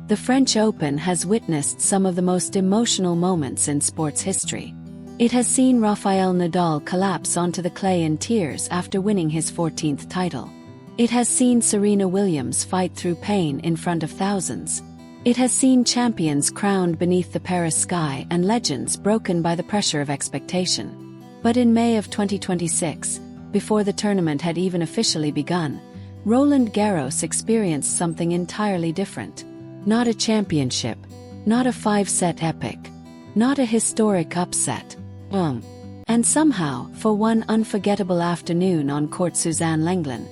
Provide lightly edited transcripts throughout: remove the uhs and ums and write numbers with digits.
The French Open has witnessed some of the most emotional moments in sports history. It has seen Rafael Nadal collapse onto the clay in tears after winning his 14th title. It has seen Serena Williams fight through pain in front of thousands. It has seen champions crowned beneath the Paris sky and legends broken by the pressure of expectation. But in May of 2026, before the tournament had even officially begun, Roland Garros experienced something entirely different. Not a championship, not a 5-set epic, not a historic upset. And somehow, for one unforgettable afternoon on court Suzanne Lenglen,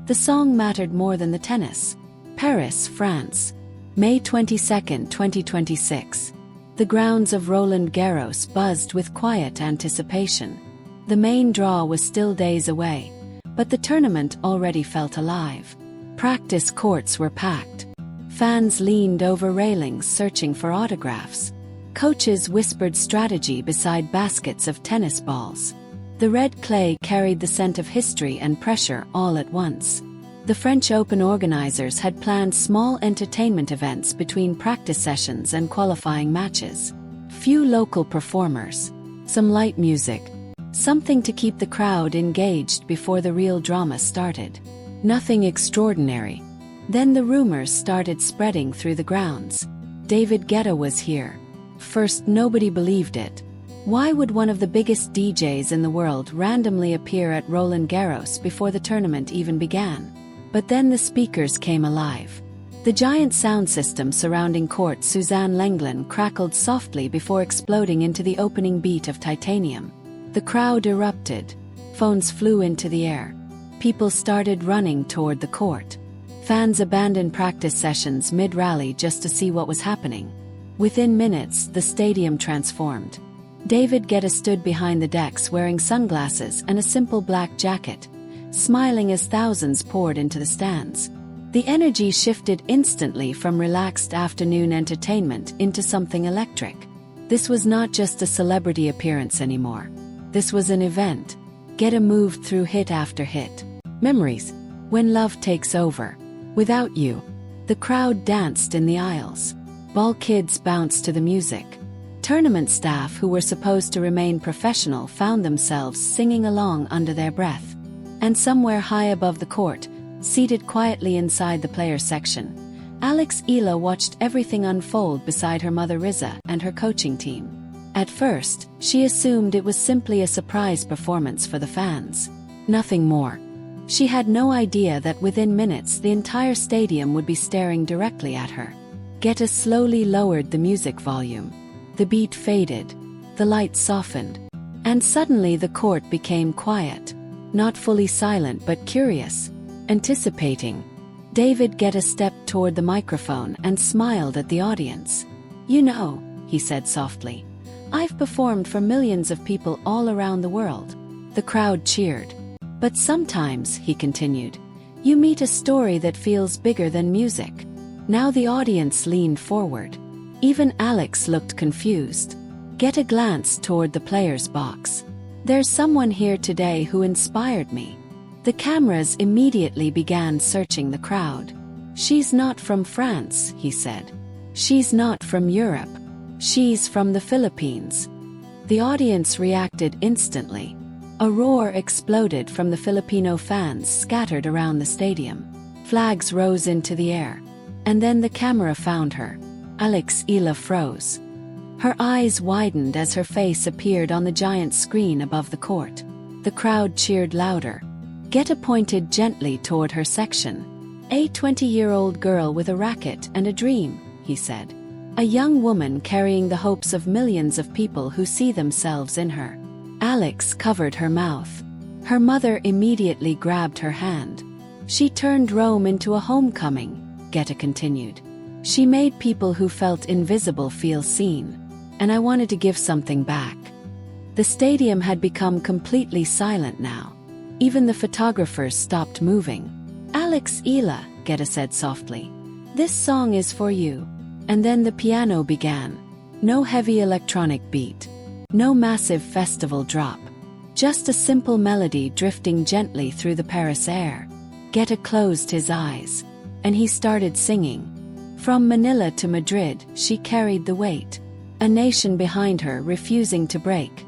the song mattered more than the tennis. Paris, France. May 22, 2026. The grounds of Roland Garros buzzed with quiet anticipation. The main draw was still days away, but the tournament already felt alive. Practice courts were packed. Fans leaned over railings searching for autographs. Coaches whispered strategy beside baskets of tennis balls. The red clay carried the scent of history and pressure all at once. The French Open organizers had planned small entertainment events between practice sessions and qualifying matches. Few local performers. Some light music. Something to keep the crowd engaged before the real drama started. Nothing extraordinary. Then the rumors started spreading through the grounds. David Guetta was here. First, nobody believed it. Why would one of the biggest DJs in the world randomly appear at Roland Garros before the tournament even began? But then the speakers came alive. The giant sound system surrounding court Suzanne Lenglen crackled softly before exploding into the opening beat of Titanium. The crowd erupted. Phones flew into the air. People started running toward the court. Fans abandoned practice sessions mid-rally just to see what was happening. Within minutes, the stadium transformed. David Guetta stood behind the decks wearing sunglasses and a simple black jacket, smiling as thousands poured into the stands. The energy shifted instantly from relaxed afternoon entertainment into something electric. This was not just a celebrity appearance anymore. This was an event. Guetta moved through hit after hit. Memories. When Love Takes Over. Without You. The crowd danced in the aisles. Ball kids bounced to the music. Tournament staff who were supposed to remain professional found themselves singing along under their breath. And somewhere high above the court, seated quietly inside the players' section, Alexandra Eala watched everything unfold beside her mother Riza and her coaching team. At first, she assumed it was simply a surprise performance for the fans. Nothing more. She had no idea that within minutes the entire stadium would be staring directly at her. Guetta slowly lowered the music volume. The beat faded. The lights softened. And suddenly the court became quiet. Not fully silent but curious. Anticipating. David Guetta stepped toward the microphone and smiled at the audience. "You know," he said softly, "I've performed for millions of people all around the world." The crowd cheered. "But sometimes," he continued, "you meet a story that feels bigger than music." Now the audience leaned forward. Even Alex looked confused. Guetta glanced toward the players' box. "There's someone here today who inspired me." The cameras immediately began searching the crowd. "She's not from France," he said. "She's not from Europe. She's from the Philippines." The audience reacted instantly. A roar exploded from the Filipino fans scattered around the stadium. Flags rose into the air. And then the camera found her. Alexandra Eala froze. Her eyes widened as her face appeared on the giant screen above the court. The crowd cheered louder. Guetta pointed gently toward her section. "A 20-year-old girl with a racket and a dream," he said. "A young woman carrying the hopes of millions of people who see themselves in her." Alex covered her mouth. Her mother immediately grabbed her hand. "She turned Rome into a homecoming," Guetta continued. "She made people who felt invisible feel seen. And I wanted to give something back." The stadium had become completely silent now. Even the photographers stopped moving. "Alexandra Eala," Guetta said softly, "this song is for you." And then the piano began. No heavy electronic beat. No massive festival drop. Just a simple melody drifting gently through the Paris air. Guetta closed his eyes. And he started singing. From Manila to Madrid, she carried the weight. A nation behind her refusing to break.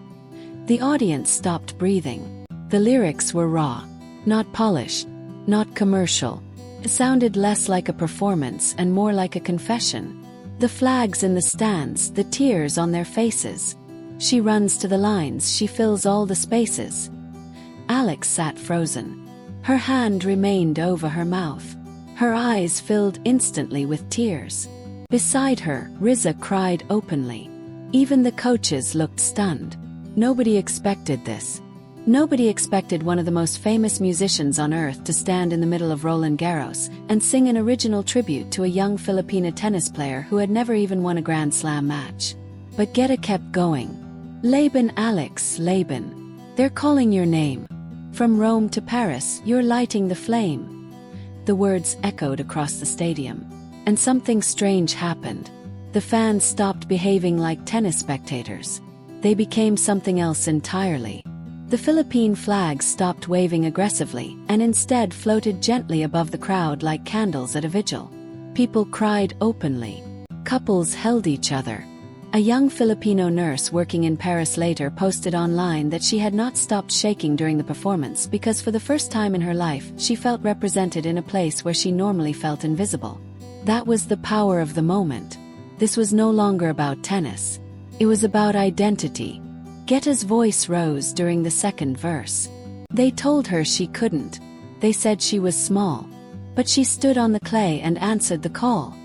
The audience stopped breathing. The lyrics were raw. Not polished. Not commercial. It sounded less like a performance and more like a confession. The flags in the stands, the tears on their faces. She runs to the lines, she fills all the spaces. Alex sat frozen. Her hand remained over her mouth. Her eyes filled instantly with tears. Beside her, Riza cried openly. Even the coaches looked stunned. Nobody expected this. Nobody expected one of the most famous musicians on earth to stand in the middle of Roland Garros and sing an original tribute to a young Filipino tennis player who had never even won a Grand Slam match. But Guetta kept going. Laban, Alex, Laban. They're calling your name. From Rome to Paris, you're lighting the flame. The words echoed across the stadium. And something strange happened. The fans stopped behaving like tennis spectators. They became something else entirely. The Philippine flags stopped waving aggressively and instead floated gently above the crowd like candles at a vigil. People cried openly. Couples held each other. A young Filipino nurse working in Paris later posted online that she had not stopped shaking during the performance because for the first time in her life she felt represented in a place where she normally felt invisible. That was the power of the moment. This was no longer about tennis. It was about identity. Guetta's voice rose during the second verse. They told her she couldn't. They said she was small. But she stood on the clay and answered the call.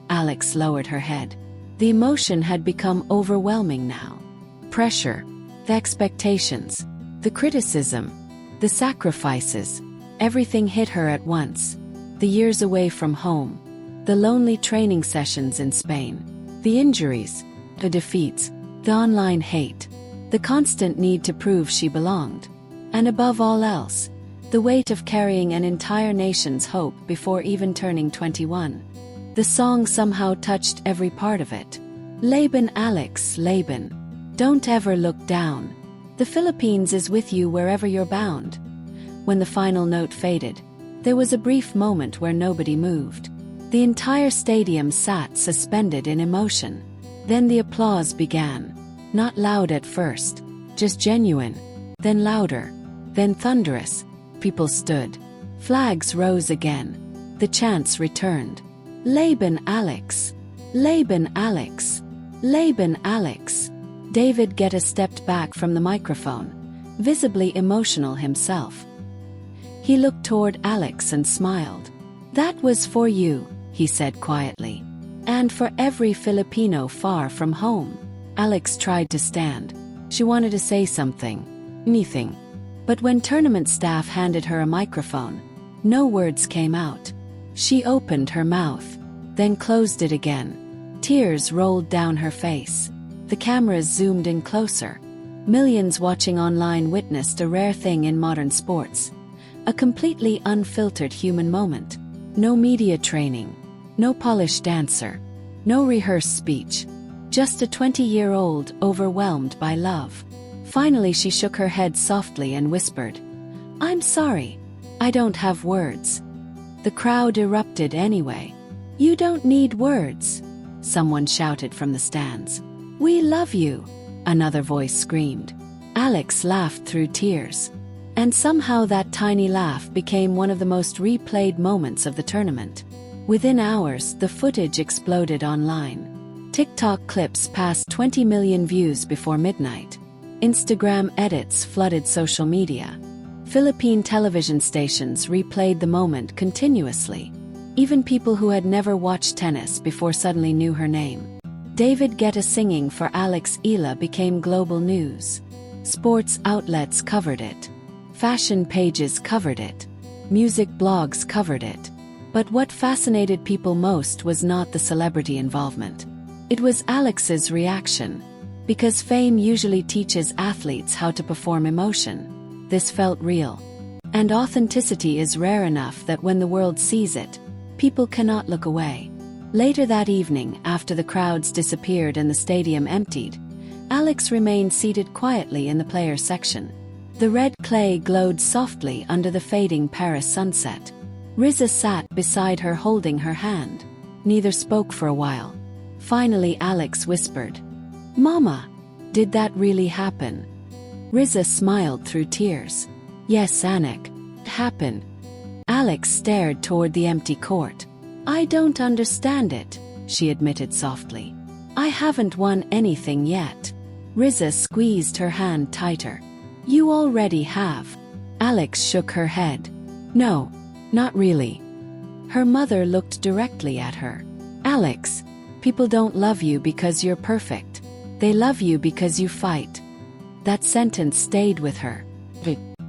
Alex lowered her head. The emotion had become overwhelming now. Pressure, the expectations, the criticism, the sacrifices, everything hit her at once. The years away from home. The lonely training sessions in Spain. The injuries, the defeats, the online hate. The constant need to prove she belonged. And above all else, the weight of carrying an entire nation's hope before even turning 21. The song somehow touched every part of it. Laban, Alex, Laban. Don't ever look down. The Philippines is with you wherever you're bound. When the final note faded, there was a brief moment where nobody moved. The entire stadium sat suspended in emotion. Then the applause began. Not loud at first, just genuine. Then louder. Then thunderous. People stood. Flags rose again. The chants returned. Laban, Alex. Laban, Alex. Laban, Alex. David Guetta stepped back from the microphone, visibly emotional himself. He looked toward Alex and smiled. That was for you, he said quietly. And for every Filipino far from home. Alex tried to stand. She wanted to say something. Anything. But when tournament staff handed her a microphone, no words came out. She opened her mouth, then closed it again. Tears rolled down her face. The cameras zoomed in closer. Millions watching online witnessed a rare thing in modern sports. A completely unfiltered human moment. No media training. No polished answer. No rehearsed speech. Just a 20-year-old overwhelmed by love. Finally she shook her head softly and whispered, I'm sorry. I don't have words. The crowd erupted anyway. You don't need words, someone shouted from the stands. We love you, another voice screamed. Alex laughed through tears. And somehow that tiny laugh became one of the most replayed moments of the tournament. Within hours, the footage exploded online. TikTok clips passed 20 million views before midnight. Instagram edits flooded social media. Philippine television stations replayed the moment continuously. Even people who had never watched tennis before suddenly knew her name. David Guetta singing for Alexandra Eala became global news. Sports outlets covered it. Fashion pages covered it. Music blogs covered it. But what fascinated people most was not the celebrity involvement. It was Alex's reaction. Because fame usually teaches athletes how to perform emotion. This felt real. And authenticity is rare enough that when the world sees it, people cannot look away. Later that evening, after the crowds disappeared and the stadium emptied, Alex remained seated quietly in the players' section. The red clay glowed softly under the fading Paris sunset. Riza sat beside her holding her hand. Neither spoke for a while. Finally Alex whispered, "Mama, did that really happen?" Riza smiled through tears. "Yes, Anik, it happened." Alex stared toward the empty court. "I don't understand it," she admitted softly. "I haven't won anything yet." Riza squeezed her hand tighter. "You already have." Alex shook her head. "No, not really." Her mother looked directly at her. "Alex, people don't love you because you're perfect. They love you because you fight." That sentence stayed with her.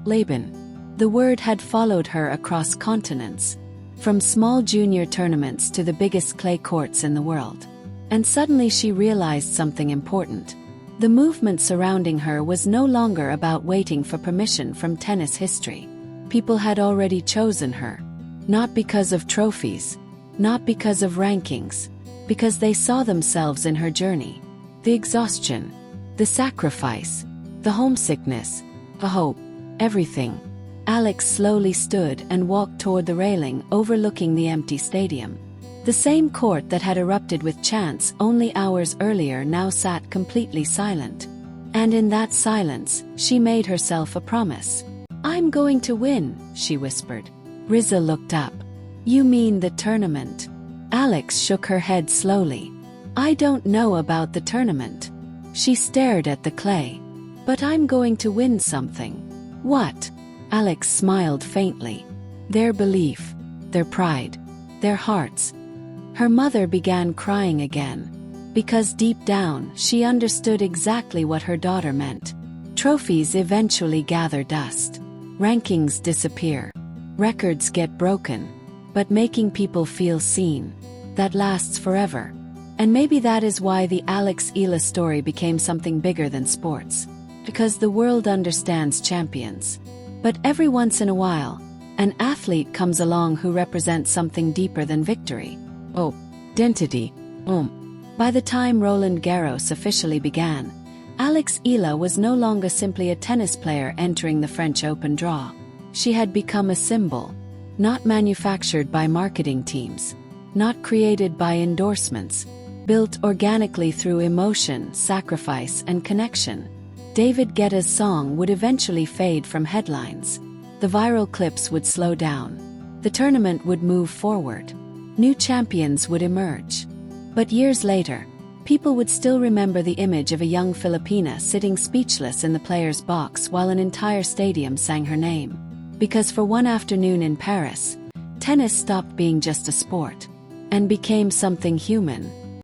Leben. The word had followed her across continents, from small junior tournaments to the biggest clay courts in the world. And suddenly she realized something important. The movement surrounding her was no longer about waiting for permission from tennis history. People had already chosen her. Not because of trophies, not because of rankings, because they saw themselves in her journey. The exhaustion, the sacrifice, the homesickness, the hope, everything. Alex slowly stood and walked toward the railing overlooking the empty stadium. The same court that had erupted with chants only hours earlier now sat completely silent. And in that silence, she made herself a promise. "I'm going to win," she whispered. Riza looked up. "You mean the tournament?" Alex shook her head slowly. "I don't know about the tournament." She stared at the clay. "But I'm going to win something." "What?" Alex smiled faintly. "Their belief, their pride, their hearts." Her mother began crying again, because deep down she understood exactly what her daughter meant. Trophies eventually gather dust. Rankings disappear. Records get broken. But making people feel seen, that lasts forever. And maybe that is why the Alex Eala story became something bigger than sports. Because the world understands champions. But every once in a while, an athlete comes along who represents something deeper than victory. Identity. By the time Roland Garros officially began, Alex Eala was no longer simply a tennis player entering the French Open draw. She had become a symbol, not manufactured by marketing teams, not created by endorsements, built organically through emotion, sacrifice, and connection. David Guetta's song would eventually fade from headlines. The viral clips would slow down. The tournament would move forward. New champions would emerge. But years later, people would still remember the image of a young Filipina sitting speechless in the player's box while an entire stadium sang her name. Because for one afternoon in Paris, tennis stopped being just a sport and became something human.